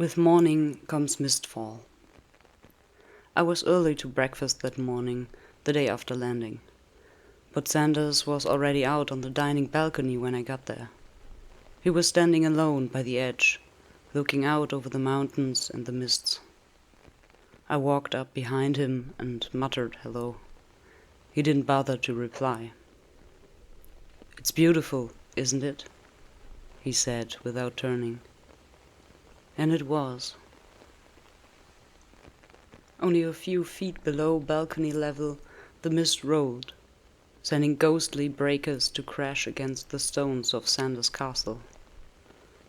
With morning comes Mistfall. I was early to breakfast that morning, the day after landing, but Sanders was already out on the dining balcony when I got there. He was standing alone by the edge, looking out over the mountains and the mists. I walked up behind him and muttered hello. He didn't bother to reply. "It's beautiful, isn't it?" he said without turning. And it was. Only a few feet below balcony level, the mist rolled, sending ghostly breakers to crash against the stones of Sanders Castle.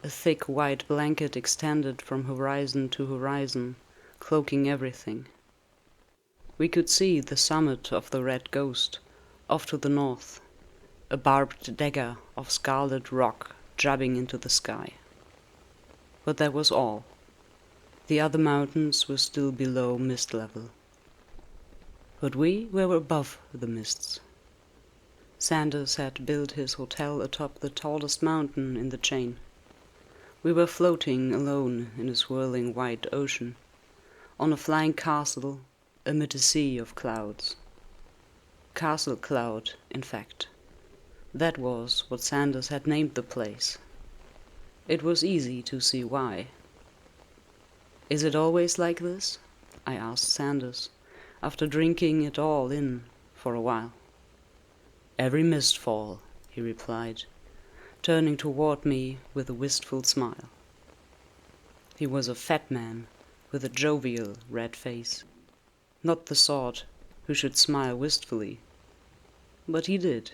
A thick white blanket extended from horizon to horizon, cloaking everything. We could see the summit of the Red Ghost, off to the north, a barbed dagger of scarlet rock jabbing into the sky. But that was all. The other mountains were still below mist level. But we were above the mists. Sanders had built his hotel atop the tallest mountain in the chain. We were floating alone in a swirling white ocean, on a flying castle amid a sea of clouds. Castle Cloud, in fact. That was what Sanders had named the place. It was easy to see why. "Is it always like this?" I asked Sanders, after drinking it all in for a while. "Every mistfall," he replied, turning toward me with a wistful smile. He was a fat man with a jovial red face, not the sort who should smile wistfully. But he did.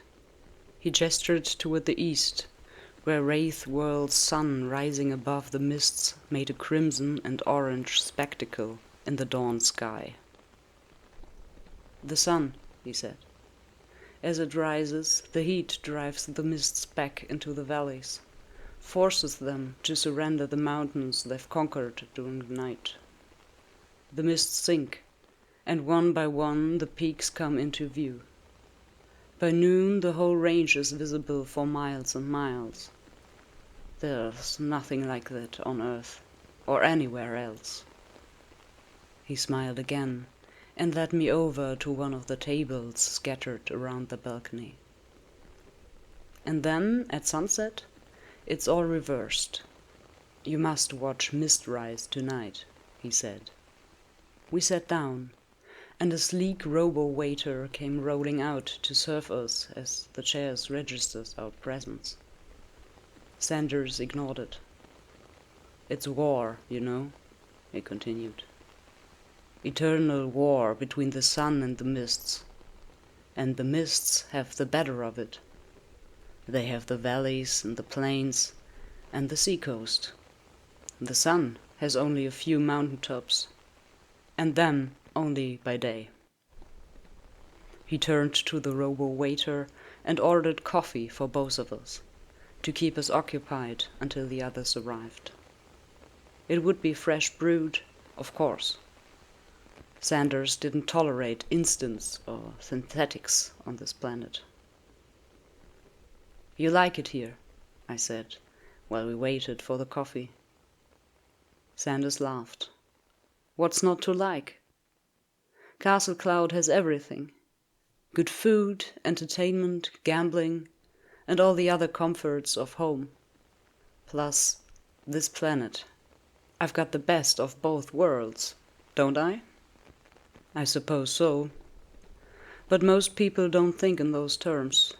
He gestured toward the east, where Wraith-World's sun rising above the mists made a crimson and orange spectacle in the dawn sky. "The sun," he said. "As it rises, the heat drives the mists back into the valleys, forces them to surrender the mountains they've conquered during the night. The mists sink, and one by one the peaks come into view. By noon the whole range is visible for miles and miles. There's nothing like that on Earth, or anywhere else." He smiled again, and led me over to one of the tables scattered around the balcony. "And then, at sunset, it's all reversed. You must watch mist rise tonight," he said. We sat down, and a sleek robo-waiter came rolling out to serve us as the chairs registered our presence. Sanders ignored it. "It's war, you know," he continued. "Eternal war between the sun and the mists. And the mists have the better of it. They have the valleys and the plains and the seacoast. The sun has only a few mountain tops, and them only by day." He turned to the robo-waiter and ordered coffee for both of us, to keep us occupied until the others arrived. It would be fresh brewed, of course. Sanders didn't tolerate instants or synthetics on this planet. "You like it here?" I said, while we waited for the coffee. Sanders laughed. "What's not to like? Castle Cloud has everything. Good food, entertainment, gambling, and all the other comforts of home. Plus, this planet. I've got the best of both worlds, don't I?" "I suppose so. But most people don't think in those terms.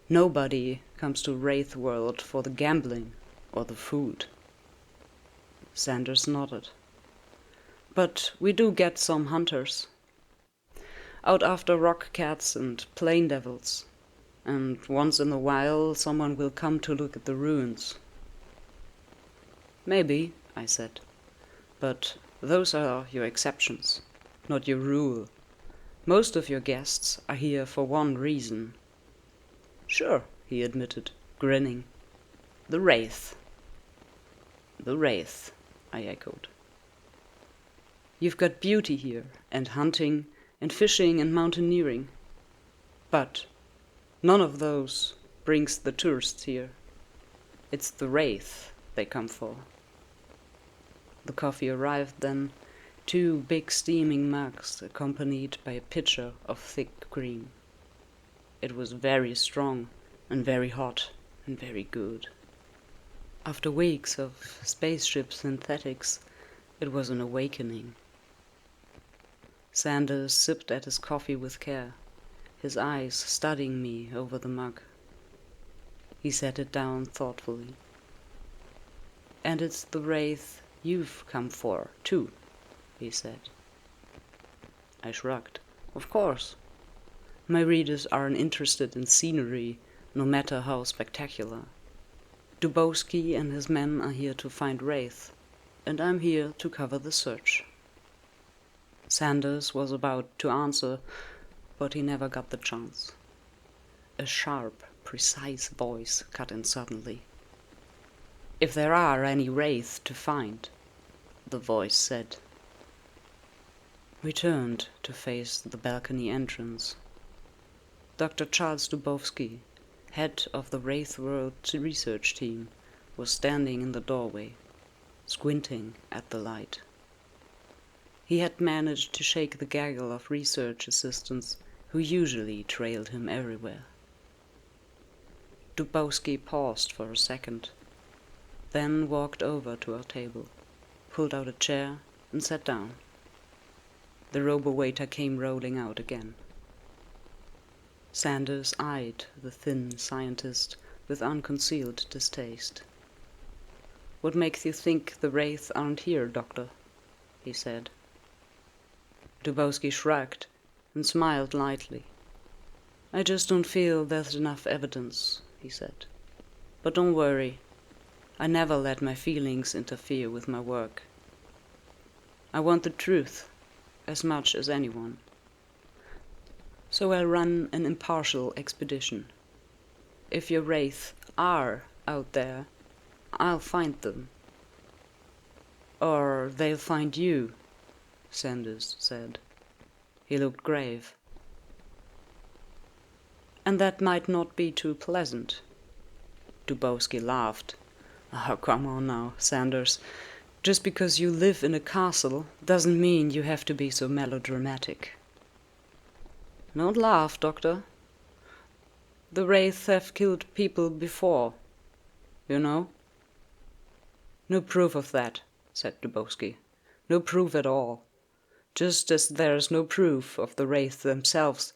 Nobody comes to Wraith World for the gambling or the food." Sanders nodded. "But we do get some hunters. Out after rock cats and plain devils. And once in a while someone will come to look at the ruins." "Maybe," I said. "But those are your exceptions, not your rule. Most of your guests are here for one reason." "Sure," he admitted, grinning. "The Wraith." "The Wraith," I echoed. "You've got beauty here, and hunting, and fishing, and mountaineering. But none of those brings the tourists here. It's the Wraith they come for." The coffee arrived then, 2 big steaming mugs accompanied by a pitcher of thick cream. It was very strong and very hot and very good. After weeks of spaceship synthetics, it was an awakening. Sanders sipped at his coffee with care, his eyes studying me over the mug. He set it down thoughtfully. "And it's the wraith you've come for, too," he said. I shrugged. "Of course. My readers aren't interested in scenery, no matter how spectacular. Dubowski and his men are here to find wraith, and I'm here to cover the search." Sanders was about to answer, but he never got the chance. A sharp, precise voice cut in suddenly. "If there are any wraith to find," the voice said. We turned to face the balcony entrance. Dr. Charles Dubowski, head of the Wraith World research team, was standing in the doorway, squinting at the light. He had managed to shake the gaggle of research assistants who usually trailed him everywhere. Dubowski paused for a second, then walked over to our table, pulled out a chair, and sat down. The robo-waiter came rolling out again. Sanders eyed the thin scientist with unconcealed distaste. "What makes you think the wraiths aren't here, Doctor?" he said. Dubowski shrugged and smiled lightly. "I just don't feel there's enough evidence," he said. "But don't worry. I never let my feelings interfere with my work. I want the truth as much as anyone. So I'll run an impartial expedition. If your wraiths are out there, I'll find them. Or they'll find you," Sanders said. He looked grave. "And that might not be too pleasant." Dubowski laughed. "Oh, come on now, Sanders. Just because you live in a castle doesn't mean you have to be so melodramatic." "Don't laugh, Doctor. The wraiths have killed people before, you know." "No proof of that," said Dubowski. "No proof at all. Just as there's no proof of the wraiths themselves.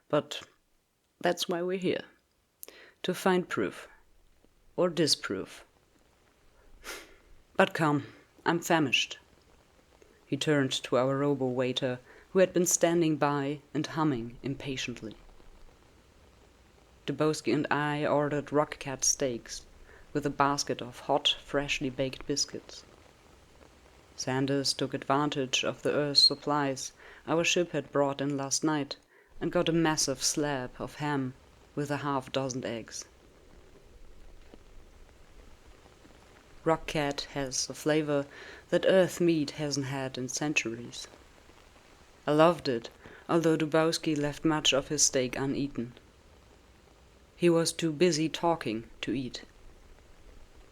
But that's why we're here. To find proof. Or disproof. But come, I'm famished." He turned to our robo-waiter, who had been standing by and humming impatiently. Dubowski and I ordered rock-cat steaks, with a basket of hot, freshly baked biscuits. Sanders took advantage of the Earth's supplies our ship had brought in last night and got a massive slab of ham with a half-dozen eggs. Rock-cat has a flavor that Earth meat hasn't had in centuries. I loved it, although Dubowski left much of his steak uneaten. He was too busy talking to eat.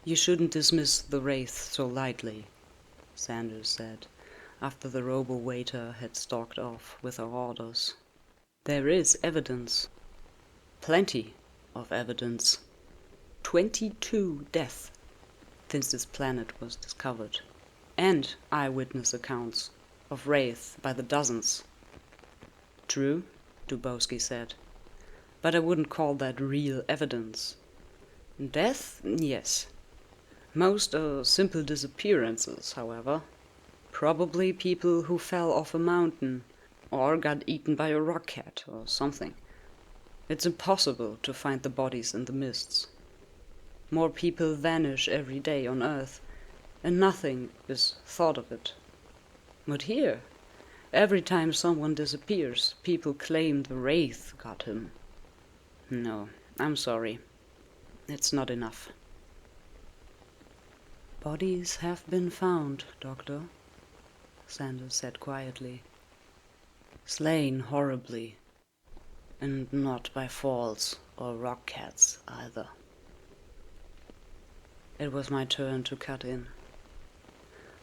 "You shouldn't dismiss the wraith so lightly," Sanders said, after the robo-waiter had stalked off with our orders. "There is evidence. Plenty of evidence. 22 deaths since this planet was discovered, and eyewitness accounts of wraiths by the dozens." "True," Dubowski said, "but I wouldn't call that real evidence. Death, yes. Most are simple disappearances, however. Probably people who fell off a mountain, or got eaten by a rock-cat or something. It's impossible to find the bodies in the mists. More people vanish every day on Earth, and nothing is thought of it. But here, every time someone disappears, people claim the wraith got him. No, I'm sorry. It's not enough." "Bodies have been found, Doctor," Sanders said quietly. "Slain horribly, and not by falls or rock-cats either." It was my turn to cut in.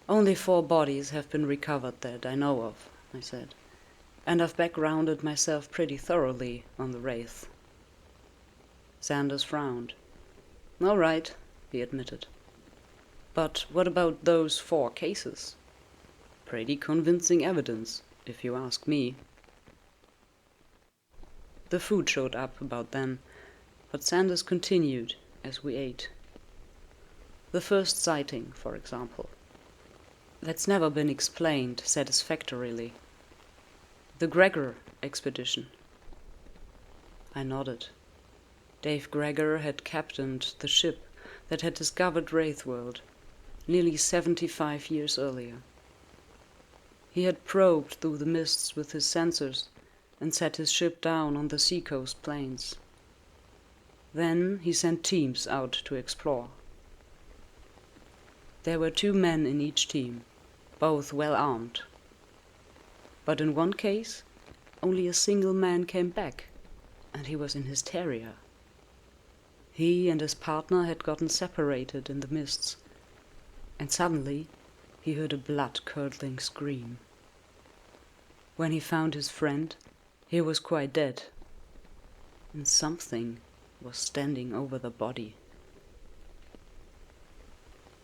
Only 4 bodies have been recovered that I know of, I said, and I've backgrounded myself pretty thoroughly on the Wraith. Sanders frowned. All right, he admitted. But what about those 4 cases? Pretty convincing evidence, if you ask me. The food showed up about then, but Sanders continued as we ate. The first sighting, for example. That's never been explained satisfactorily. The Gregor expedition. I nodded. Dave Gregor had captained the ship that had discovered Wraithworld nearly 75 years earlier. He had probed through the mists with his sensors and set his ship down on the seacoast plains. Then he sent teams out to explore. There were 2 men in each team, both well armed. But in one case, only a single man came back, and he was in his terrier. He and his partner had gotten separated in the mists, and suddenly he heard a blood-curdling scream. When he found his friend, he was quite dead, and something was standing over the body.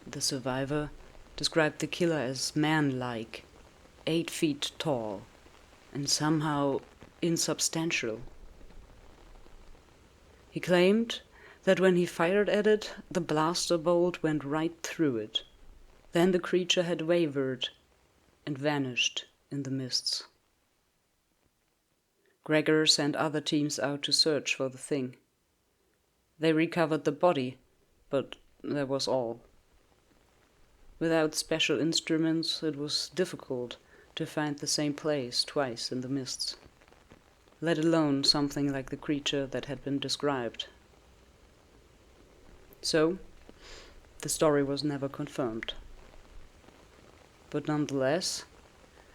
The survivor described the killer as man-like, 8 feet tall, and somehow insubstantial. He claimed that when he fired at it, the blaster bolt went right through it. Then the creature had wavered and vanished in the mists. Gregor sent other teams out to search for the thing. They recovered the body, but that was all. Without special instruments, it was difficult to find the same place twice in the mists, let alone something like the creature that had been described. So, the story was never confirmed. But nonetheless,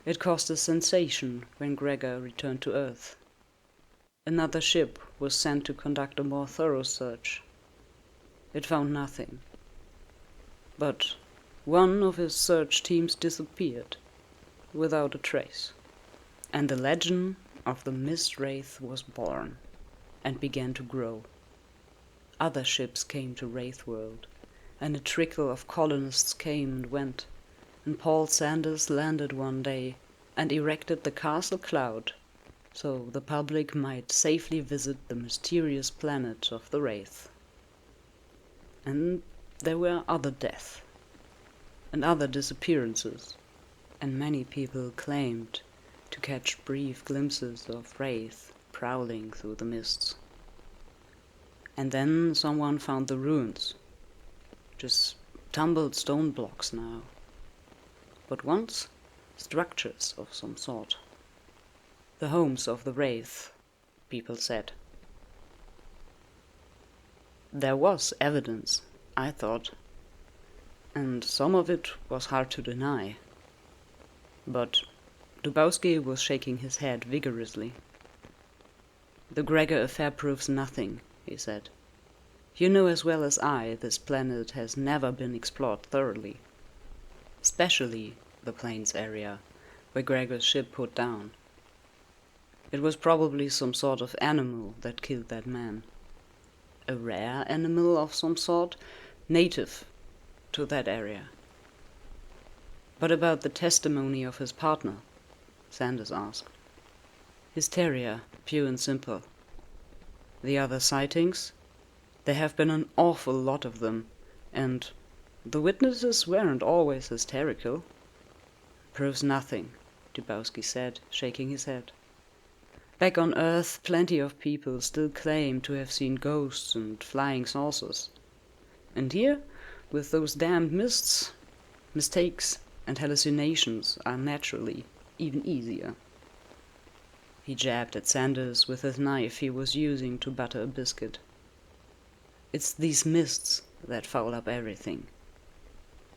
it caused a sensation when Gregor returned to Earth. Another ship was sent to conduct a more thorough search. It found nothing. But one of his search teams disappeared, without a trace. And the legend of the Mist Wraith was born, and began to grow. Other ships came to Wraithworld, and a trickle of colonists came and went, and Paul Sanders landed one day and erected the Castle Cloud, so the public might safely visit the mysterious planet of the Wraith. And there were other deaths, and other disappearances, and many people claimed to catch brief glimpses of Wraith prowling through the mists. And then someone found the ruins, just tumbled stone blocks now, but once structures of some sort. The homes of the Wraith, people said. There was evidence, I thought, and some of it was hard to deny. But Dubowski was shaking his head vigorously. The Gregor affair proves nothing, he said. You know as well as I this planet has never been explored thoroughly. Especially the plains area where Gregor's ship put down. It was probably some sort of animal that killed that man. A rare animal of some sort, native to that area. But about the testimony of his partner, Sanders asked. His terrier, pure and simple. The other sightings? There have been an awful lot of them, and the witnesses weren't always hysterical. Proves nothing, Dubowski said, shaking his head. Back on Earth, plenty of people still claim to have seen ghosts and flying saucers. And here, with those damned mists, mistakes and hallucinations are naturally even easier. He jabbed at Sanders with his knife he was using to butter a biscuit. It's these mists that foul up everything.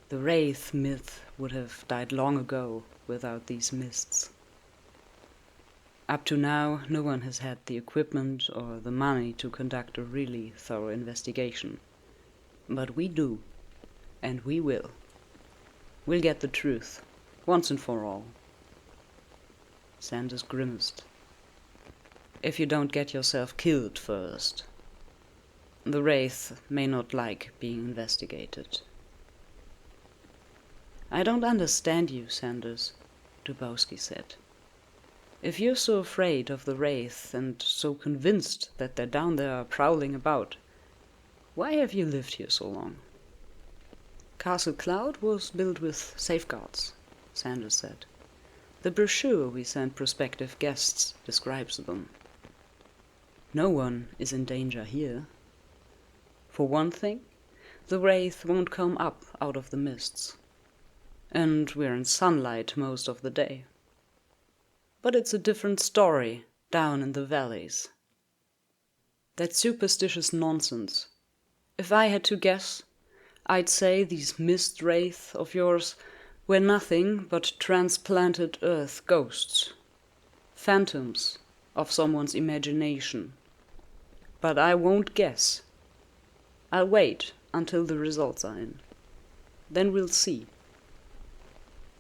The Wraith myth would have died long ago without these mists. Up to now, no one has had the equipment or the money to conduct a really thorough investigation. But we do, and we will. We'll get the truth, once and for all. Sanders grimaced. If you don't get yourself killed first. The Wraith may not like being investigated. I don't understand you, Sanders, Dubowski said. If you're so afraid of the Wraith and so convinced that they're down there prowling about, why have you lived here so long? Castle Cloud was built with safeguards, Sanders said. The brochure we sent prospective guests describes them. No one is in danger here. For one thing, the Wraith won't come up out of the mists. And we're in sunlight most of the day. But it's a different story down in the valleys. That's superstitious nonsense. If I had to guess, I'd say these mist wraiths of yours were nothing but transplanted earth ghosts. Phantoms of someone's imagination. But I won't guess. I'll wait until the results are in. Then we'll see.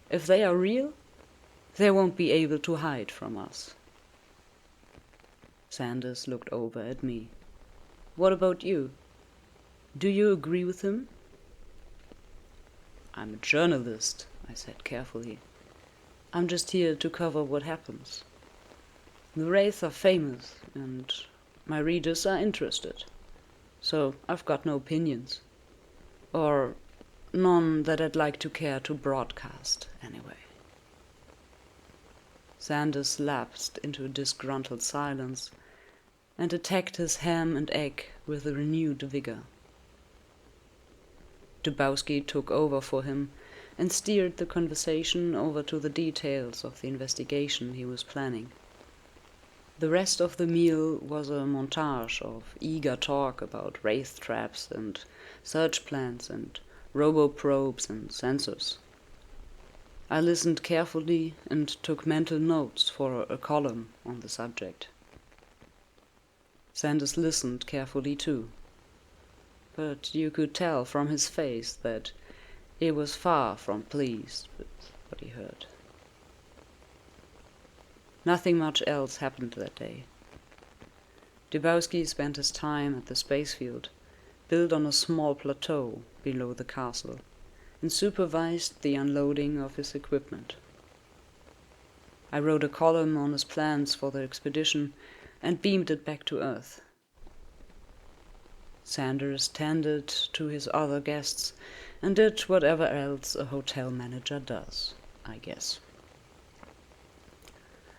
If they are real, they won't be able to hide from us. Sanders looked over at me. What about you? Do you agree with him? I'm a journalist, I said carefully. I'm just here to cover what happens. The Wraiths are famous, and my readers are interested. So I've got no opinions. Or none that I'd like to care to broadcast, anyway. Sanders lapsed into a disgruntled silence and attacked his ham and egg with a renewed vigor. Dubowski took over for him and steered the conversation over to the details of the investigation he was planning. The rest of the meal was a montage of eager talk about wraith traps and search plans and robo-probes and sensors. I listened carefully and took mental notes for a column on the subject. Sanders listened carefully too, but you could tell from his face that he was far from pleased with what he heard. Nothing much else happened that day. Dubowski spent his time at the space field, built on a small plateau below the castle, and supervised the unloading of his equipment. I wrote a column on his plans for the expedition and beamed it back to Earth. Sanders tended to his other guests and did whatever else a hotel manager does, I guess.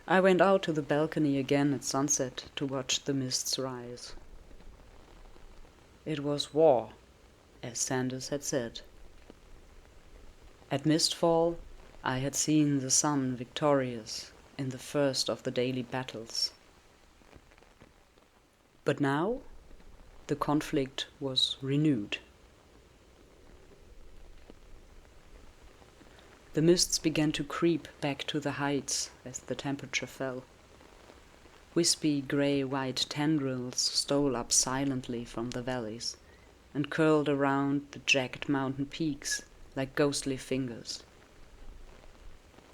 I went out to the balcony again at sunset to watch the mists rise. It was war, as Sanders had said. At Mistfall, I had seen the sun victorious in the first of the daily battles. But now, the conflict was renewed. The mists began to creep back to the heights as the temperature fell. Wispy grey-white tendrils stole up silently from the valleys and curled around the jagged mountain peaks like ghostly fingers.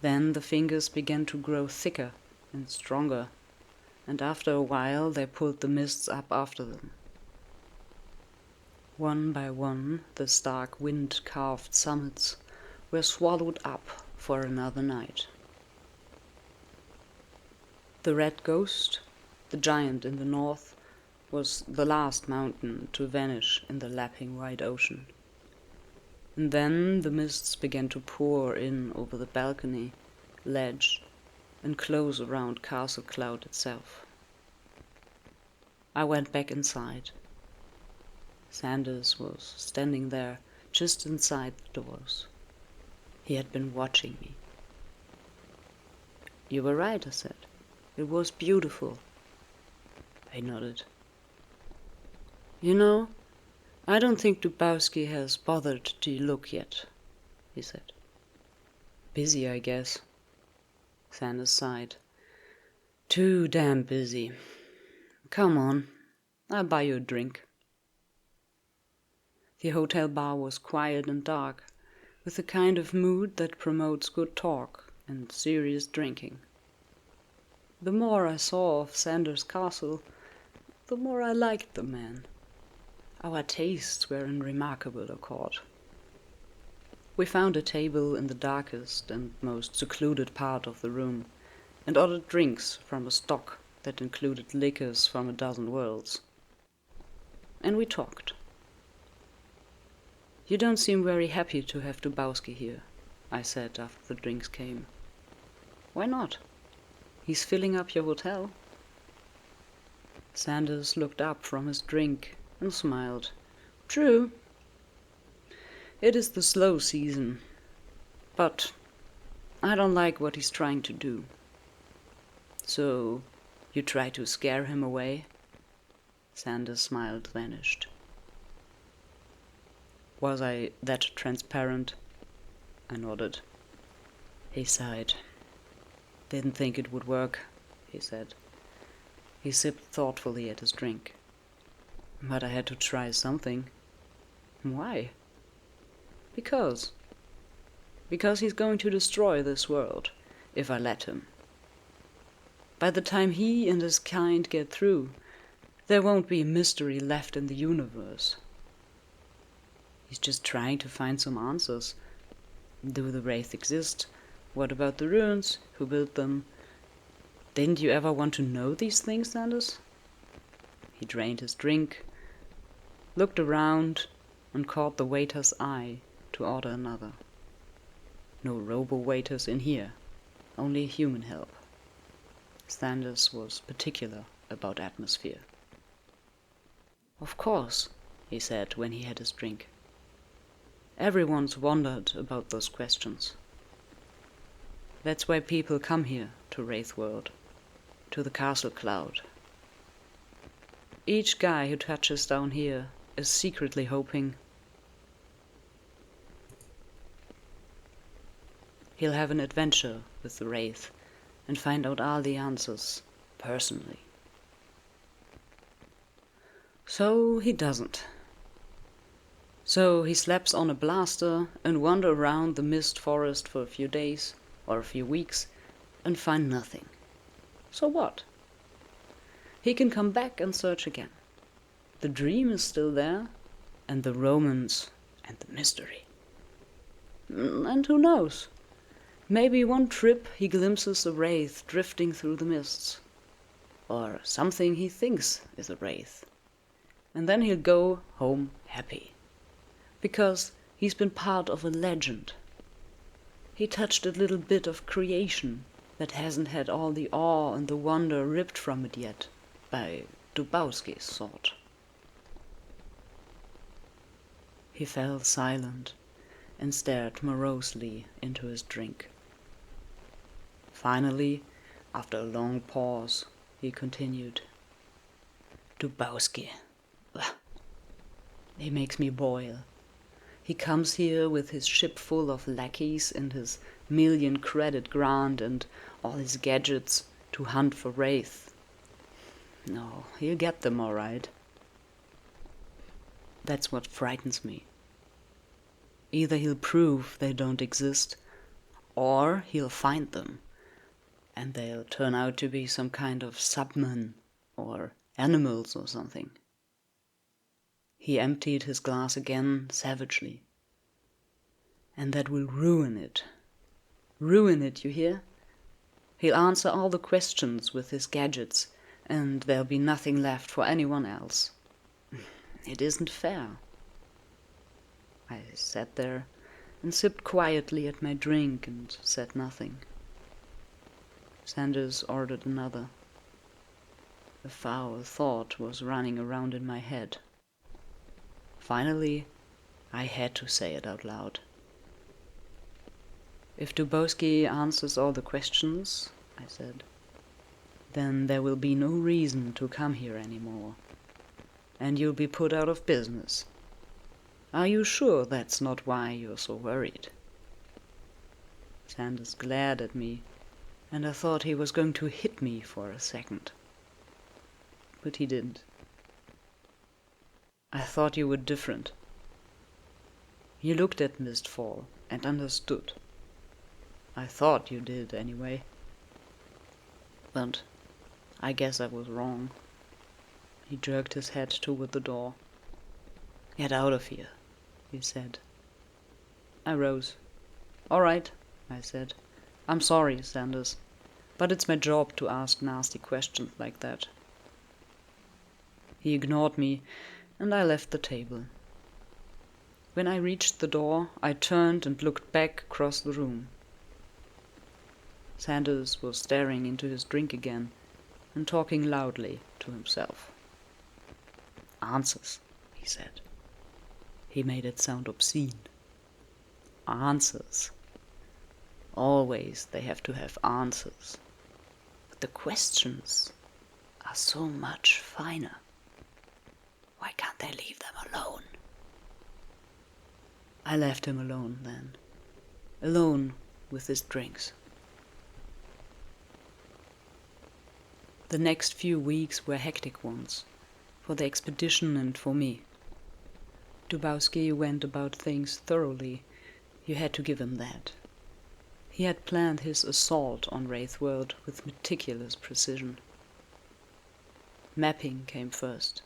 Then the fingers began to grow thicker and stronger, and after a while they pulled the mists up after them. One by one, the stark wind-carved summits were swallowed up for another night. The Red Ghost, the giant in the north, was the last mountain to vanish in the lapping white ocean. And then the mists began to pour in over the balcony, ledge, and close around Castle Cloud itself. I went back inside. Sanders was standing there, just inside the doors. He had been watching me. "You were right," I said. "It was beautiful." I nodded. "You know, I don't think Dubowski has bothered to look yet," he said. "Busy, I guess." Sanders sighed. "Too damn busy. Come on, I'll buy you a drink." The hotel bar was quiet and dark, with the kind of mood that promotes good talk and serious drinking. The more I saw of Sanders Castle, the more I liked the man. Our tastes were in remarkable accord. We found a table in the darkest and most secluded part of the room, and ordered drinks from a stock that included liquors from a dozen worlds. And we talked. "You don't seem very happy to have Dubowski here," I said after the drinks came. "Why not? He's filling up your hotel." Sanders looked up from his drink and smiled. "True. It is the slow season. But I don't like what he's trying to do." "So you try to scare him away?" Sanders' smile vanished. "Was I that transparent?" I nodded. He sighed. "Didn't think it would work," he said. He sipped thoughtfully at his drink. "But I had to try something." "Why?" Because he's going to destroy this world, if I let him. By the time he and his kind get through, there won't be a mystery left in the universe. He's just trying to find some answers. Do the Wraith exist? What about the ruins? Who built them? Didn't you ever want to know these things, Sanders? He drained his drink, looked around, and caught the waiter's eye to order another. No robo-waiters in here, only human help. Sanders was particular about atmosphere. "Of course," he said when he had his drink. "Everyone's wondered about those questions. That's why people come here to Wraithworld, to the Castle Cloud. Each guy who touches down here is secretly hoping he'll have an adventure with the Wraith and find out all the answers personally. So he doesn't. So he slaps on a blaster and wanders around the mist forest for a few days or a few weeks and find nothing. So what? He can come back and search again. The dream is still there, and the romance and the mystery. And who knows? Maybe one trip he glimpses a wraith drifting through the mists. Or something he thinks is a wraith. And then he'll go home happy. Because he's been part of a legend. He touched a little bit of creation that hasn't had all the awe and the wonder ripped from it yet by Dubowski's sword." He fell silent and stared morosely into his drink. Finally, after a long pause, he continued. "Dubowski. Ugh. He makes me boil. He comes here with his ship full of lackeys and his 1,000,000 credit grant and all his gadgets to hunt for wraith. No, he'll get them all right. That's what frightens me. Either he'll prove they don't exist, or he'll find them, and they'll turn out to be some kind of submen or animals or something." He emptied his glass again savagely. "And that will ruin it. Ruin it, you hear? He'll answer all the questions with his gadgets, and there'll be nothing left for anyone else. It isn't fair." I sat there and sipped quietly at my drink and said nothing. Sanders ordered another. A foul thought was running around in my head. Finally, I had to say it out loud. "If Dubowski answers all the questions," I said, "then there will be no reason to come here anymore, and you'll be put out of business. Are you sure that's not why you're so worried?" Sanders glared at me, and I thought he was going to hit me for a second. But he didn't. "I thought you were different. You looked at Mistfall, and understood. I thought you did, anyway. But I guess I was wrong. He jerked his head toward the door. Get out of here, he said. I rose. All right, I said. I'm sorry, Sanders, but it's my job to ask nasty questions like that. He ignored me, and I left the table. When I reached the door, I turned and looked back across the room. Sanders was staring into his drink again and talking loudly to himself. Answers, he said. He made it sound obscene. Answers. Always they have to have answers. But the questions are so much finer. Why can't they leave them alone? I left him alone then. Alone with his drinks. The next few weeks were hectic ones, for the expedition and for me. Dubowski went about things thoroughly. You had to give him that. He had planned his assault on Wraithworld with meticulous precision. Mapping came first.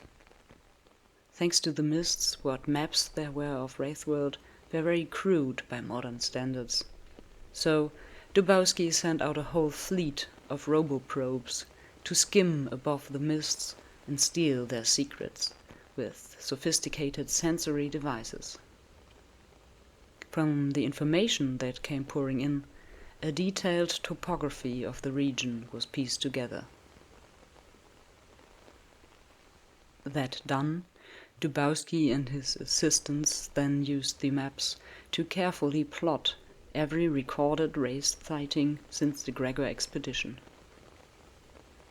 Thanks to the mists, what maps there were of Wraithworld were very crude by modern standards. So Dubowski sent out a whole fleet of roboprobes to skim above the mists and steal their secrets with sophisticated sensory devices. From the information that came pouring in, a detailed topography of the region was pieced together. That done, Dubowski and his assistants then used the maps to carefully plot every recorded Wraith sighting since the Gregor expedition.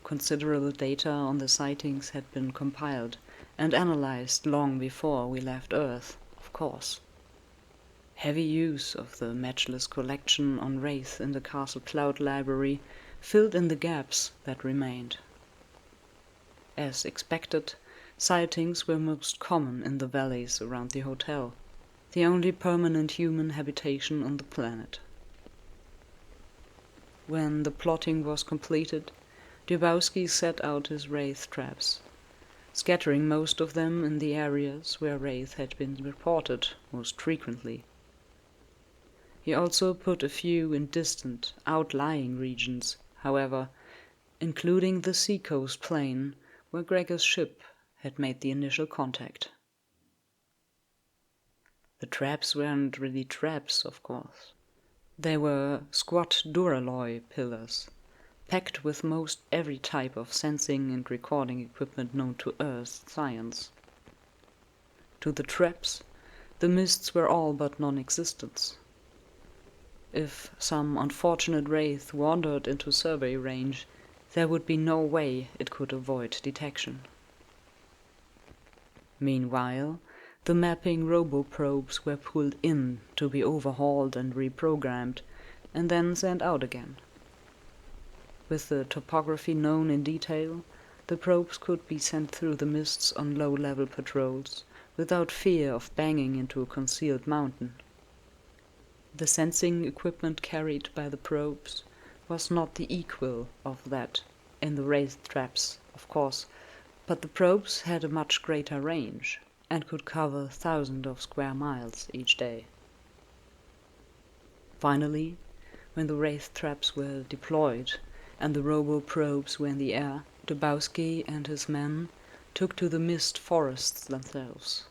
Considerable data on the sightings had been compiled and analyzed long before we left Earth, of course. Heavy use of the matchless collection on Wraith in the Castle Cloud library filled in the gaps that remained. As expected, sightings were most common in the valleys around the hotel, the only permanent human habitation on the planet. When the plotting was completed, Dubowski set out his Wraith traps, scattering most of them in the areas where Wraith had been reported most frequently. He also put a few in distant, outlying regions, however, including the seacoast plain where Gregor's ship had made the initial contact. The traps weren't really traps, of course. They were squat duralloy pillars, packed with most every type of sensing and recording equipment known to Earth science. To the traps, the mists were all but non-existent. If some unfortunate Wraith wandered into survey range, there would be no way it could avoid detection. Meanwhile, the mapping roboprobes were pulled in to be overhauled and reprogrammed, and then sent out again. With the topography known in detail, the probes could be sent through the mists on low-level patrols without fear of banging into a concealed mountain. The sensing equipment carried by the probes was not the equal of that in the Wraith traps, of course, but the probes had a much greater range and could cover thousands of square miles each day. Finally, when the Wraith traps were deployed and the robo-probes were in the air, Dubowski and his men took to the mist forests themselves.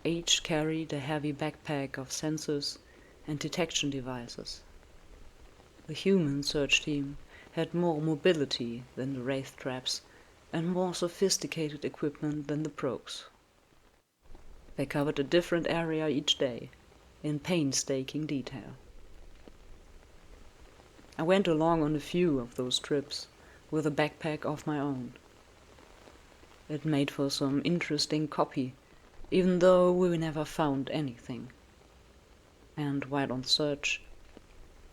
Each carried a heavy backpack of sensors and detection devices. The human search team had more mobility than the Wraith traps and more sophisticated equipment than the probes. They covered a different area each day, in painstaking detail. I went along on a few of those trips, with a backpack of my own. It made for some interesting copy, even though we never found anything. And while on search,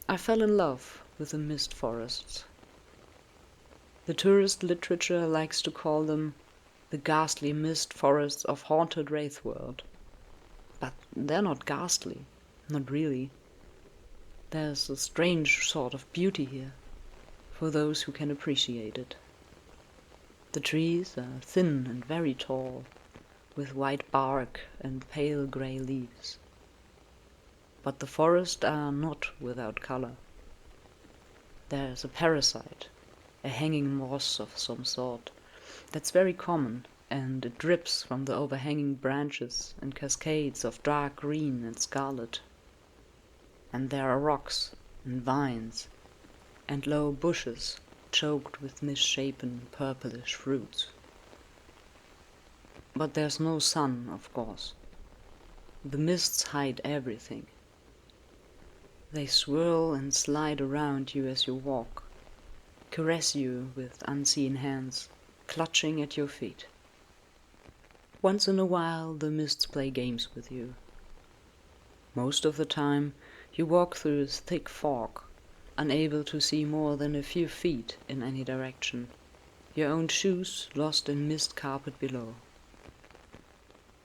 I fell in love with the mist forests. The tourist literature likes to call them the ghastly mist forests of haunted Wraithworld. But they're not ghastly. Not really. There's a strange sort of beauty here, for those who can appreciate it. The trees are thin and very tall, with white bark and pale grey leaves. But the forests are not without colour. There's a parasite, a hanging moss of some sort, that's very common, and it drips from the overhanging branches in cascades of dark green and scarlet. And there are rocks and vines and low bushes choked with misshapen purplish fruits. But there's no sun, of course. The mists hide everything. They swirl and slide around you as you walk, caress you with unseen hands, clutching at your feet. Once in a while the mists play games with you. Most of the time you walk through a thick fog, unable to see more than a few feet in any direction, your own shoes lost in mist carpet below.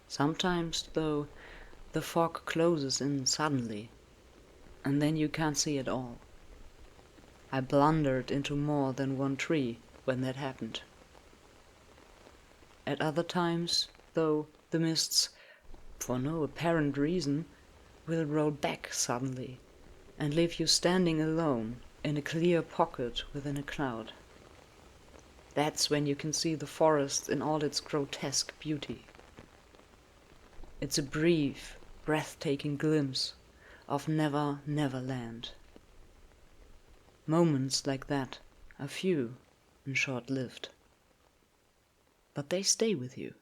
Sometimes, though, the fog closes in suddenly, and then you can't see at all. I blundered into more than one tree when that happened. At other times, though, the mists, for no apparent reason, will roll back suddenly and leave you standing alone in a clear pocket within a cloud. That's when you can see the forest in all its grotesque beauty. It's a brief, breathtaking glimpse of Never Never Land. Moments like that are few and short-lived. But they stay with you.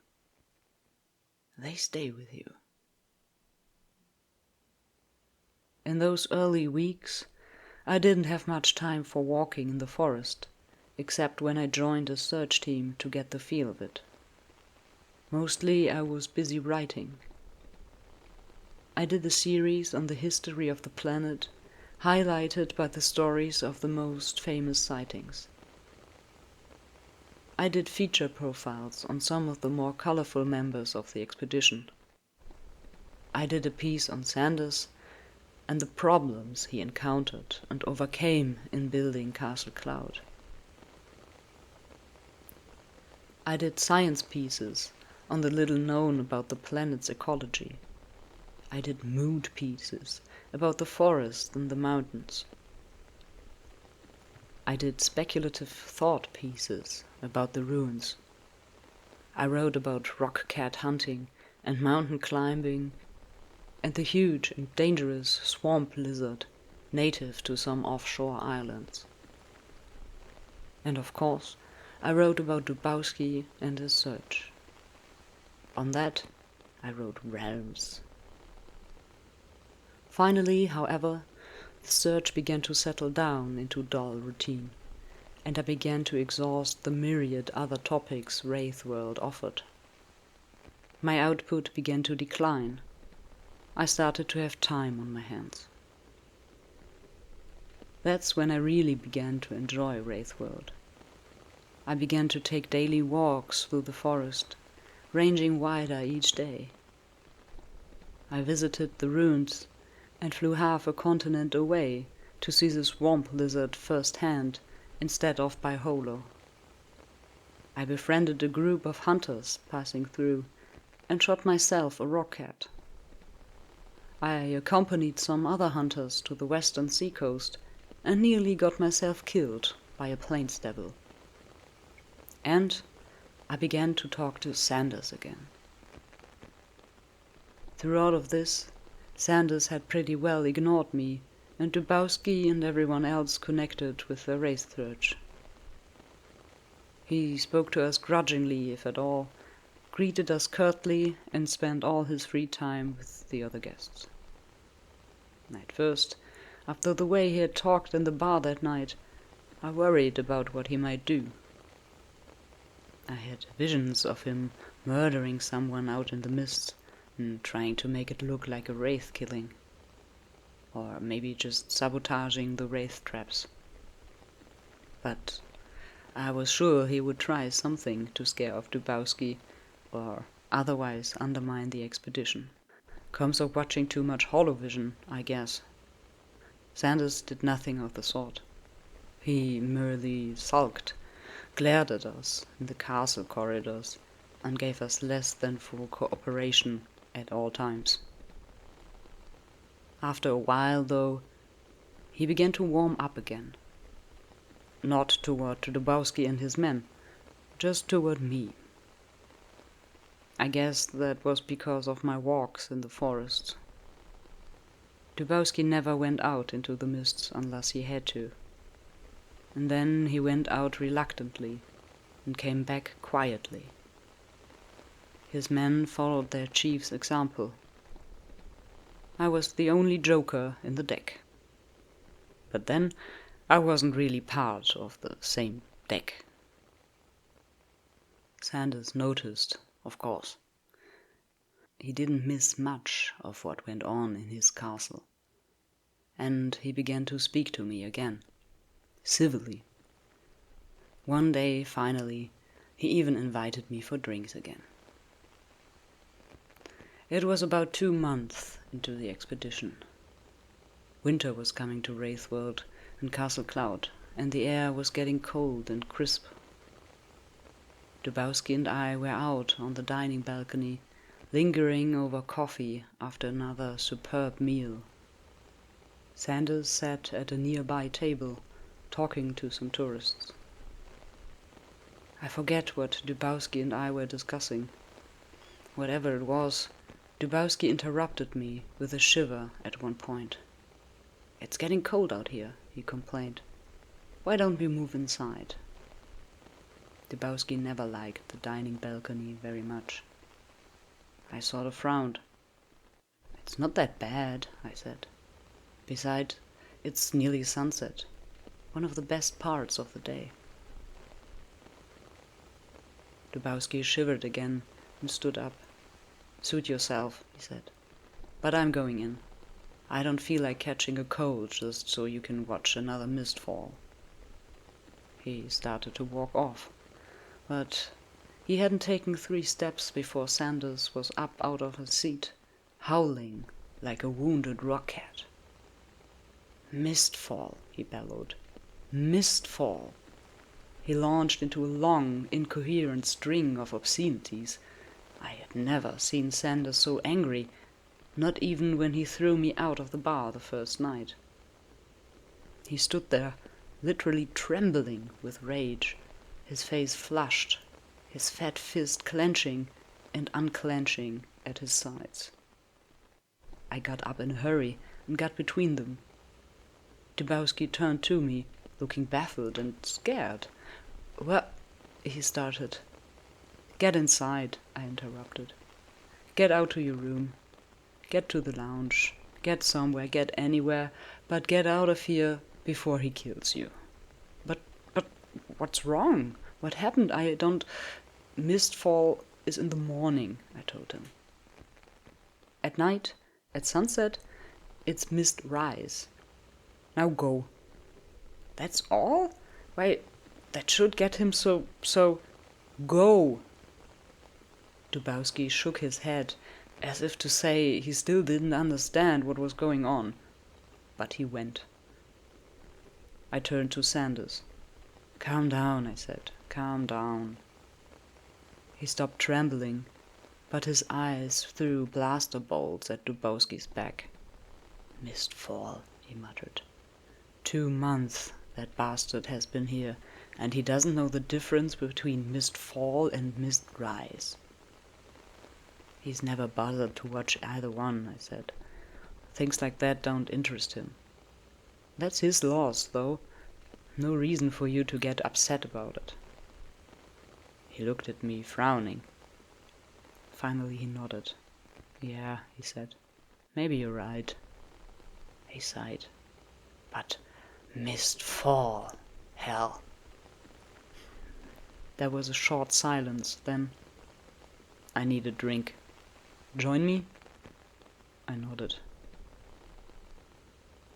They stay with you. In those early weeks, I didn't have much time for walking in the forest, except when I joined a search team to get the feel of it. Mostly I was busy writing. I did a series on the history of the planet, highlighted by the stories of the most famous sightings. I did feature profiles on some of the more colorful members of the expedition. I did a piece on Sanders and the problems he encountered and overcame in building Castle Cloud. I did science pieces on the little known about the planet's ecology. I did mood pieces about the forest and the mountains. I did speculative thought pieces about the ruins. I wrote about rock cat hunting and mountain climbing and the huge and dangerous swamp lizard native to some offshore islands. And of course, I wrote about Dubowski and his search. On that, I wrote realms. Finally, however, the search began to settle down into dull routine, and I began to exhaust the myriad other topics Wraithworld offered. My output began to decline. I started to have time on my hands. That's when I really began to enjoy Wraithworld. I began to take daily walks through the forest, ranging wider each day. I visited the ruins and flew half a continent away to see the swamp lizard firsthand instead of by holo. I befriended a group of hunters passing through and shot myself a rock cat. I accompanied some other hunters to the western seacoast and nearly got myself killed by a plains devil. And I began to talk to Sanders again. Through all of this, Sanders had pretty well ignored me, and Dubowski and everyone else connected with the Wraith Church. He spoke to us grudgingly, if at all, greeted us curtly, and spent all his free time with the other guests. At first, after the way he had talked in the bar that night, I worried about what he might do. I had visions of him murdering someone out in the mist and trying to make it look like a wraith killing. Or maybe just sabotaging the wraith traps. But I was sure he would try something to scare off Dubowski or otherwise undermine the expedition. Comes of watching too much holovision, I guess. Sanders did nothing of the sort. He merely sulked, glared at us in the castle corridors, and gave us less than full cooperation at all times. After a while, though, he began to warm up again. Not toward Dubowski and his men, just toward me. I guess that was because of my walks in the forest. Dubowski never went out into the mists unless he had to. And then he went out reluctantly and came back quietly. His men followed their chief's example. I was the only joker in the deck. But then I wasn't really part of the same deck. Sanders noticed, of course. He didn't miss much of what went on in his castle. And he began to speak to me again, civilly. One day, finally, he even invited me for drinks again. It was about 2 months into the expedition. Winter was coming to Wraithworld and Castle Cloud, and the air was getting cold and crisp. Dubowski and I were out on the dining balcony, lingering over coffee after another superb meal. Sanders sat at a nearby table, talking to some tourists. I forget what Dubowski and I were discussing. Whatever it was, Dubowski interrupted me with a shiver at one point. "It's getting cold out here," he complained. "Why don't we move inside?" Dubowski never liked the dining balcony very much. I sort of frowned. "It's not that bad," I said. "Besides, it's nearly sunset. One of the best parts of the day." Dubowski shivered again and stood up. "Suit yourself," he said. "But I'm going in. I don't feel like catching a cold just so you can watch another Mistfall." He started to walk off, but he hadn't taken 3 steps before Sanders was up out of his seat, howling like a wounded rock-cat. "Mistfall," he bellowed. "Mistfall." He launched into a long, incoherent string of obscenities. I had never seen Sanders so angry, not even when he threw me out of the bar the first night. He stood there, literally trembling with rage, his face flushed, his fat fist clenching and unclenching at his sides. I got up in a hurry and got between them. Dubowski turned to me, looking baffled and scared. "Well," he started. "Get inside," I interrupted. "Get out to your room. Get to the lounge. Get somewhere, get anywhere, but get out of here before he kills you." But what's wrong? What happened? I don't... "Mistfall is in the morning," I told him. "At night, at sunset, it's mist rise. Now go." "That's all? Why, that should get him so... Go!" Dubowski shook his head, as if to say he still didn't understand what was going on. But he went. I turned to Sanders. "Calm down," I said. "Calm down." He stopped trembling, but his eyes threw blaster bolts at Dubowski's back. "Mistfall," he muttered. 2 months that bastard has been here, and he doesn't know the difference between Mistfall and Mistrise. "He's never bothered to watch either one," I said. "Things like that don't interest him. That's his loss, though. No reason for you to get upset about it." He looked at me, frowning. Finally he nodded. "Yeah," he said. "Maybe you're right." He sighed. "But Mistfall, hell." There was a short silence, then... "I need a drink. Join me?" I nodded.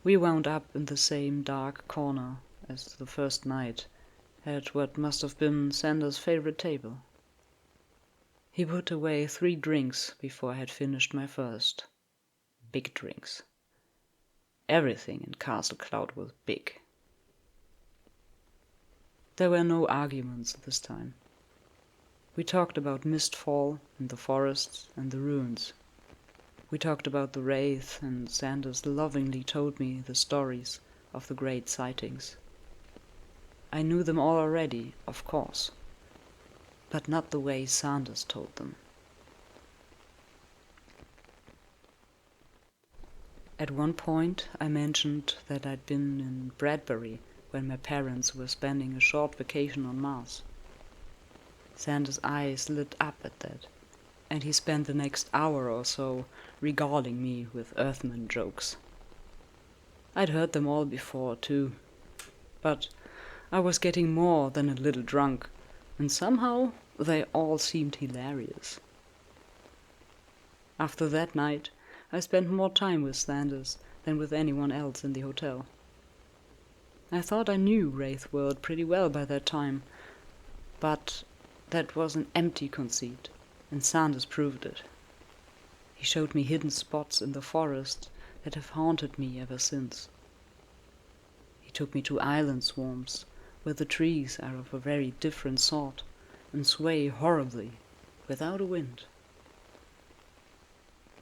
We wound up in the same dark corner as the first night, at what must have been Sanders' favorite table. He put away 3 drinks before I had finished my first. big drinks. Everything in Castle Cloud was big. There were no arguments this time. We talked about Mistfall and the forests and the ruins. We talked about the wraith, and Sanders lovingly told me the stories of the great sightings. I knew them all already, of course, but not the way Sanders told them. At one point I mentioned that I'd been in Bradbury when my parents were spending a short vacation on Mars. Sanders' eyes lit up at that, and he spent the next hour or so regaling me with Earthman jokes. I'd heard them all before, too, but I was getting more than a little drunk, and somehow they all seemed hilarious. After that night, I spent more time with Sanders than with anyone else in the hotel. I thought I knew Wraith World pretty well by that time, but that was an empty conceit, and Sanders proved it. He showed me hidden spots in the forest that have haunted me ever since. He took me to island swarms, where the trees are of a very different sort and sway horribly without a wind.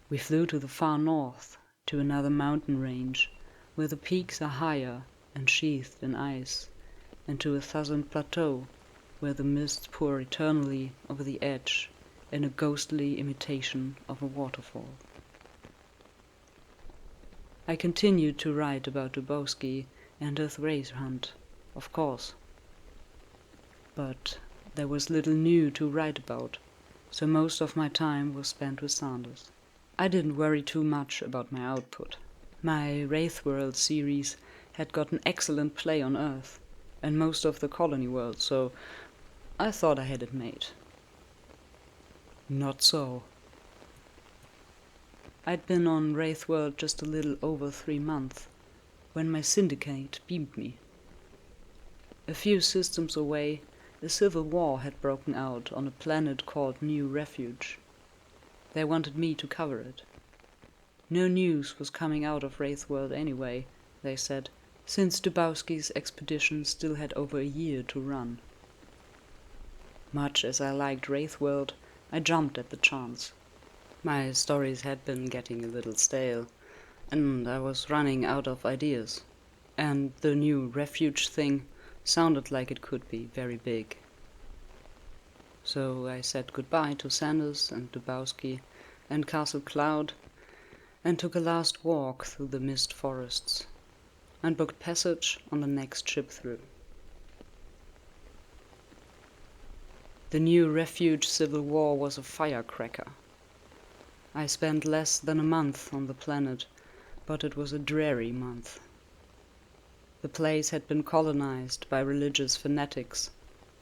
We flew to the far north, to another mountain range, where the peaks are higher and sheathed in ice, and to a southern plateau, where the mists pour eternally over the edge in a ghostly imitation of a waterfall. I continued to write about Dubowski and his wraith hunt, of course. But there was little new to write about, so most of my time was spent with Sanders. I didn't worry too much about my output. My Wraith World series had gotten excellent play on Earth and most of the colony world, so I thought I had it made. Not so. I'd been on Wraith World just a little over 3 months when my syndicate beamed me. A few systems away, a civil war had broken out on a planet called New Refuge. They wanted me to cover it. No news was coming out of Wraith World anyway, they said, since Dubowski's expedition still had over a year to run. Much as I liked Wraith World, I jumped at the chance. My stories had been getting a little stale, and I was running out of ideas, and the New Refuge thing sounded like it could be very big. So I said goodbye to Sanders and Dubowski and Castle Cloud, and took a last walk through the mist forests, and booked passage on the next ship through. The New Refuge civil war was a firecracker. I spent less than a month on the planet, but it was a dreary month. The place had been colonized by religious fanatics,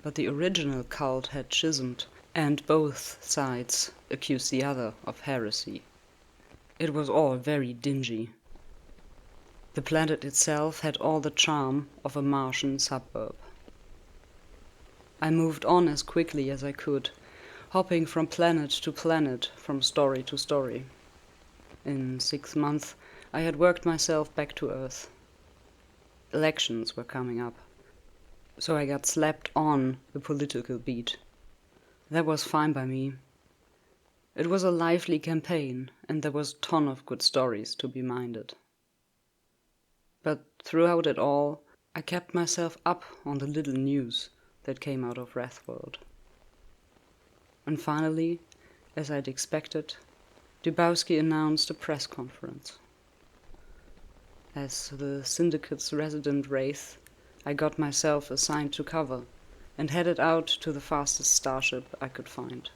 but the original cult had schismed, and both sides accused the other of heresy. It was all very dingy. The planet itself had all the charm of a Martian suburb. I moved on as quickly as I could, hopping from planet to planet, from story to story. In 6 months, I had worked myself back to Earth. Elections were coming up, so I got slapped on the political beat. That was fine by me. It was a lively campaign, and there was a ton of good stories to be minded. But throughout it all, I kept myself up on the little news that came out of Wrathworld. And finally, as I'd expected, Dubowski announced a press conference. As the Syndicate's resident wraith, I got myself assigned to cover and headed out to the fastest starship I could find.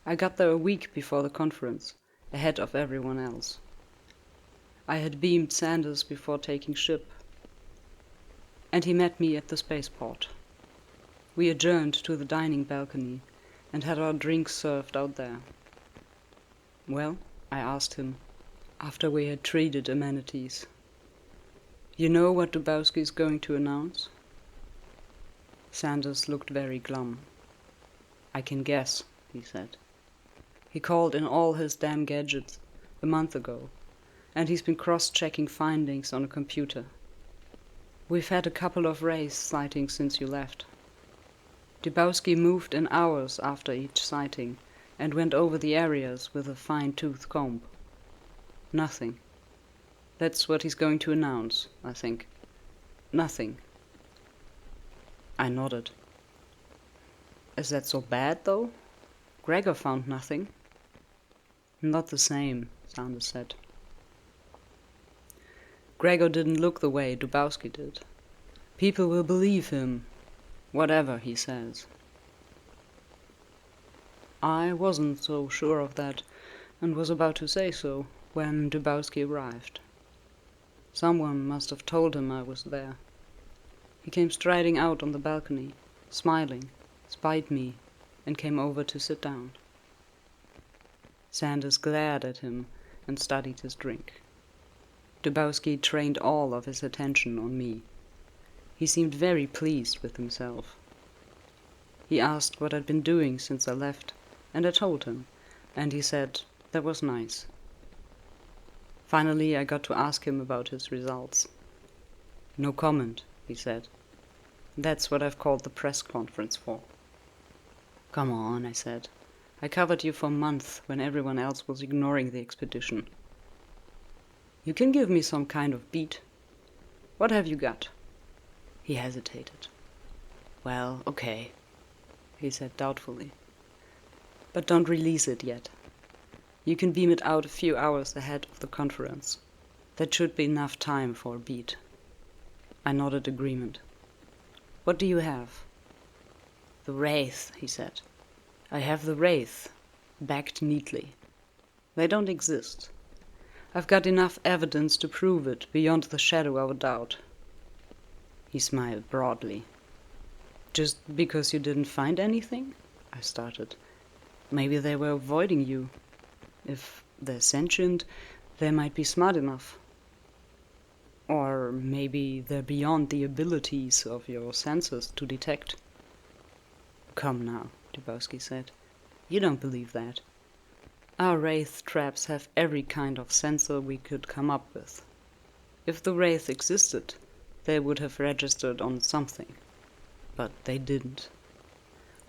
I got there a week before the conference, ahead of everyone else. I had beamed Sanders before taking ship, and he met me at the spaceport. We adjourned to the dining balcony and had our drinks served out there. Well, I asked him, after we had traded amenities, you know what Dubowski is going to announce? Sanders looked very glum. I can guess, he said. He called in all his damn gadgets a month ago, and he's been cross-checking findings on a computer. We've had a couple of Wraith sightings since you left. Dubowski moved in hours after each sighting and went over the areas with a fine-tooth comb. Nothing. That's what he's going to announce, I think. Nothing. I nodded. Is that so bad, though? Gregor found nothing. Not the same, Sanders said. Gregor didn't look the way Dubowski did. People will believe him, whatever he says. I wasn't so sure of that, and was about to say so, when Dubowski arrived. Someone must have told him I was there. He came striding out on the balcony, smiling, spied me, and came over to sit down. Sanders glared at him and studied his drink. Dubowski trained all of his attention on me. He seemed very pleased with himself. He asked what I'd been doing since I left, and I told him, and he said that was nice. Finally, I got to ask him about his results. No comment, he said. That's what I've called the press conference for. Come on, I said. I covered you for months when everyone else was ignoring the expedition. You can give me some kind of beat. What have you got? He hesitated. Well, okay, he said doubtfully. But don't release it yet. You can beam it out a few hours ahead of the conference. That should be enough time for a beat. I nodded agreement. What do you have? The Wraith, he said. I have the Wraith, backed neatly. They don't exist. I've got enough evidence to prove it beyond the shadow of a doubt. He smiled broadly. Just because you didn't find anything? I started. Maybe they were avoiding you. If they're sentient, they might be smart enough. Or maybe they're beyond the abilities of your senses to detect. Come now, Dubowski said. You don't believe that. Our Wraith traps have every kind of sensor we could come up with. If the Wraith existed, they would have registered on something. But they didn't.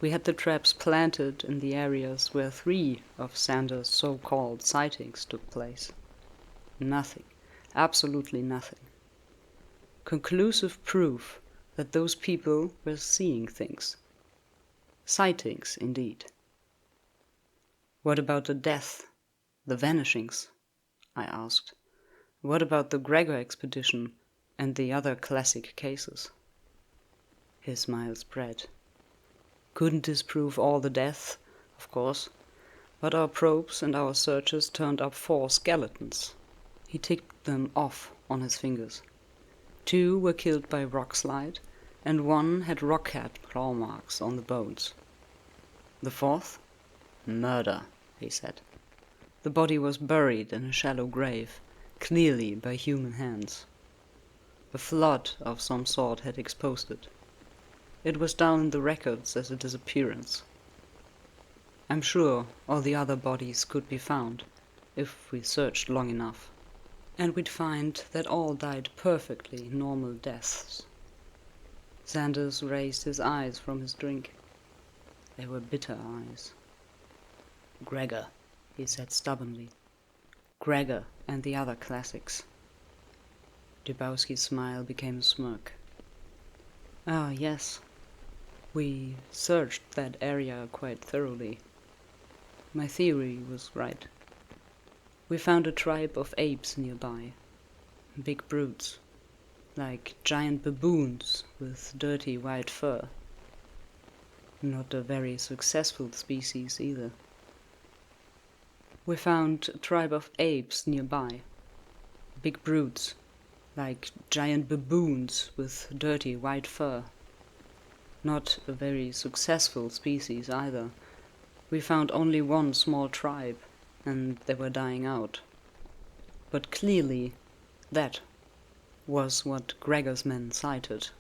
We had the traps planted in the areas where 3 of Sanders' so-called sightings took place. Nothing. Absolutely nothing. Conclusive proof that those people were seeing things. Sightings, indeed. What about the death, the vanishings? I asked. What about the Gregor expedition and the other classic cases? His smile spread. Couldn't disprove all the deaths, of course, but our probes and our searchers turned up 4 skeletons. He ticked them off on his fingers. 2 were killed by rockslide, and 1 had rockcat claw marks on the bones. The 4th? Murder, he said. The body was buried in a shallow grave, clearly by human hands. A flood of some sort had exposed it. It was down in the records as a disappearance. I'm sure all the other bodies could be found, if we searched long enough. And we'd find that all died perfectly normal deaths. Sanders raised his eyes from his drink. They were bitter eyes. Gregor, he said stubbornly. Gregor and the other classics. Dubowski's smile became a smirk. Ah, yes. We searched that area quite thoroughly. My theory was right. We found a tribe of apes nearby. Big brutes. Like giant baboons with dirty white fur. Not a very successful species either. We found a tribe of apes nearby. Big brutes. Like giant baboons with dirty white fur. Not a very successful species either. We found only 1 small tribe, and they were dying out. But clearly, that was what Gregor's men cited,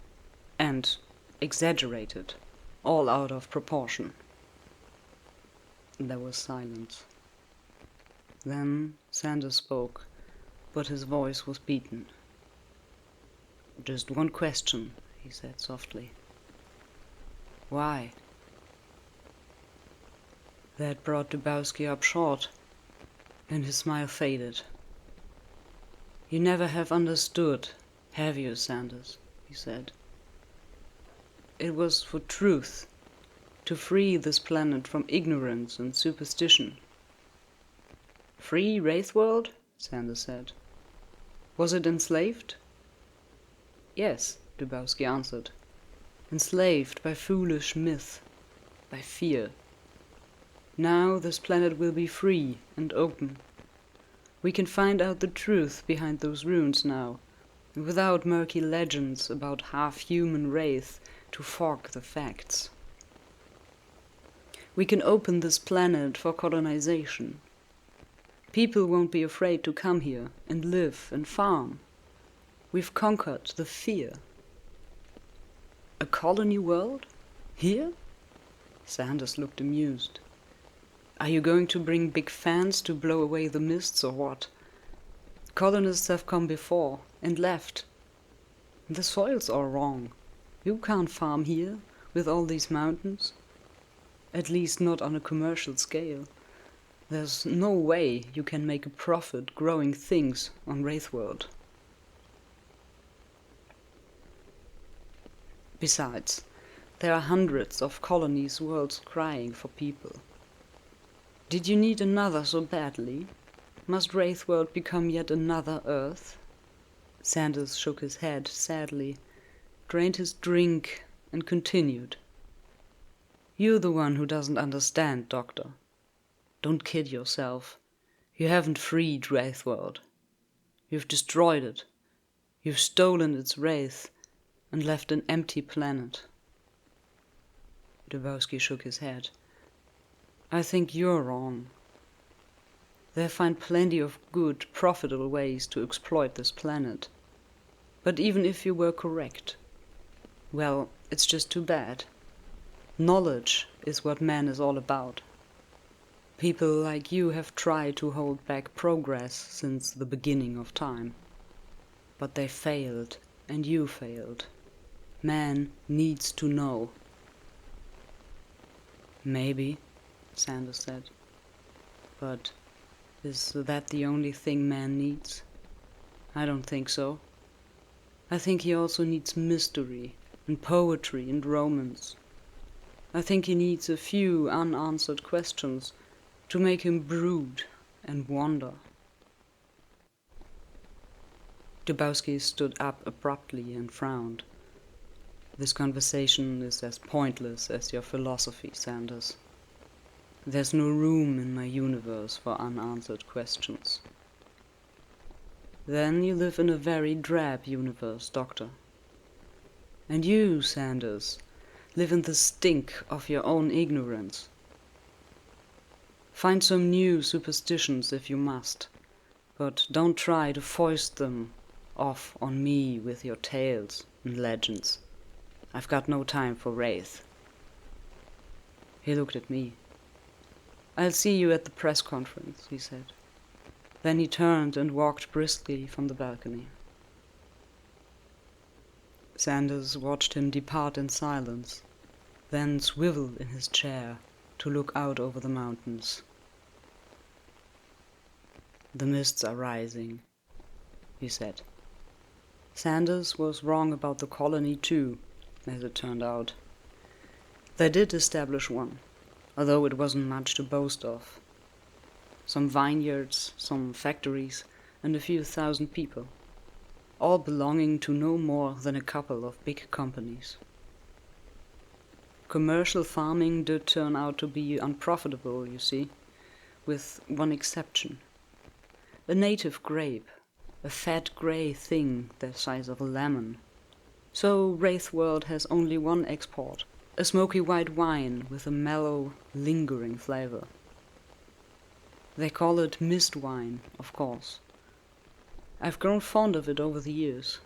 and exaggerated, all out of proportion. There was silence. Then Sanders spoke, but his voice was beaten. "Just one question," he said softly. "Why?" That brought Dubowski up short, and his smile faded. "You never have understood, have you, Sanders?" he said. "It was for truth, to free this planet from ignorance and superstition." "Free Wraithworld?" Sanders said. "Was it enslaved?" "Yes," Dubowski answered. "Enslaved by foolish myth, by fear. Now this planet will be free and open. We can find out the truth behind those runes now, without murky legends about half-human wraith to fog the facts. We can open this planet for colonization. People won't be afraid to come here and live and farm. We've conquered the fear." "A colony world? Here?" Sanders looked amused. "Are you going to bring big fans to blow away the mists or what? Colonists have come before and left. The soil's all wrong. You can't farm here with all these mountains. At least not on a commercial scale. There's no way you can make a profit growing things on Wraithworld. Besides, there are hundreds of colonies worlds crying for people. Did you need another so badly? Must Wraithworld become yet another Earth?" Sanders shook his head sadly, drained his drink, and continued. "You're the one who doesn't understand, Doctor. Don't kid yourself. You haven't freed Wraithworld. You've destroyed it. You've stolen its wraith and left an empty planet." Dubowski shook his head. "I think you're wrong. They'll find plenty of good, profitable ways to exploit this planet. But even if you were correct, well, it's just too bad. Knowledge is what man is all about. People like you have tried to hold back progress since the beginning of time. But they failed, and you failed. Man needs to know." "Maybe," Sanders said. "But is that the only thing man needs? I don't think so. I think he also needs mystery and poetry and romance. I think he needs a few unanswered questions to make him brood and wonder." Dubowski stood up abruptly and frowned. "This conversation is as pointless as your philosophy, Sanders. There's no room in my universe for unanswered questions." "Then you live in a very drab universe, Doctor. And you, Sanders, live in the stink of your own ignorance. Find some new superstitions if you must, but don't try to foist them off on me with your tales and legends. I've got no time for wraith." He looked at me. "I'll see you at the press conference," he said. Then he turned and walked briskly from the balcony. Sanders watched him depart in silence, then swivel in his chair to look out over the mountains. "The mists are rising," he said. Sanders was wrong about the colony too, as it turned out. They did establish one, although it wasn't much to boast of. Some vineyards, some factories, and a few thousand people, all belonging to no more than a couple of big companies. Commercial farming did turn out to be unprofitable, you see, with one exception. A native grape, a fat grey thing the size of a lemon. So Wraithworld has only one export, a smoky white wine with a mellow, lingering flavor. They call it mist wine, of course. I've grown fond of it over the years.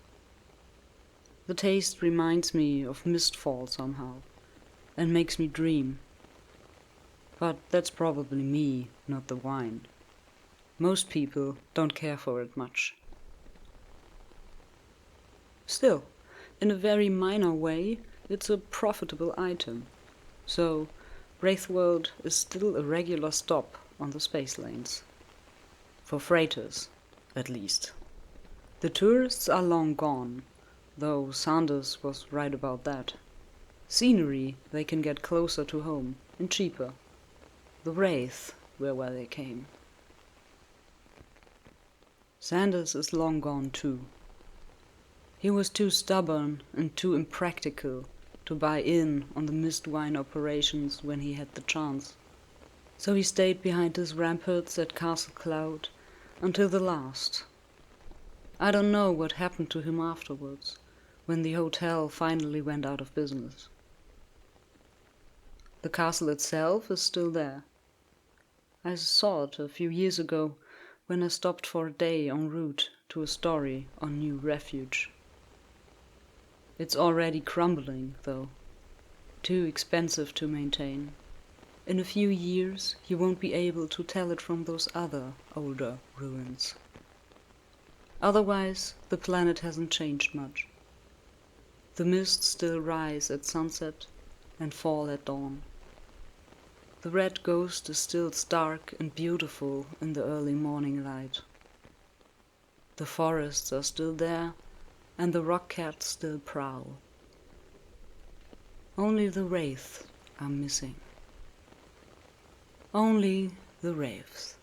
The taste reminds me of Mistfall somehow, and makes me dream. But that's probably me, not the wine. Most people don't care for it much. Still, in a very minor way, it's a profitable item. So, Wraithworld is still a regular stop on the space lanes. For freighters, at least. The tourists are long gone, though Sanders was right about that. Scenery they can get closer to home and cheaper. The Wraith were where they came. Sanders is long gone too. He was too stubborn and too impractical to buy in on the Mistwine operations when he had the chance. So he stayed behind his ramparts at Castle Cloud until the last. I don't know what happened to him afterwards, when the hotel finally went out of business. The castle itself is still there. I saw it a few years ago when I stopped for a day en route to a story on New Refuge. It's already crumbling, though. Too expensive to maintain. In a few years you won't be able to tell it from those other, older ruins. Otherwise, the planet hasn't changed much. The mists still rise at sunset and fall at dawn. The red ghost is still stark and beautiful in the early morning light. The forests are still there, and the rock cats still prowl. Only the wraiths are missing. Only the wraiths.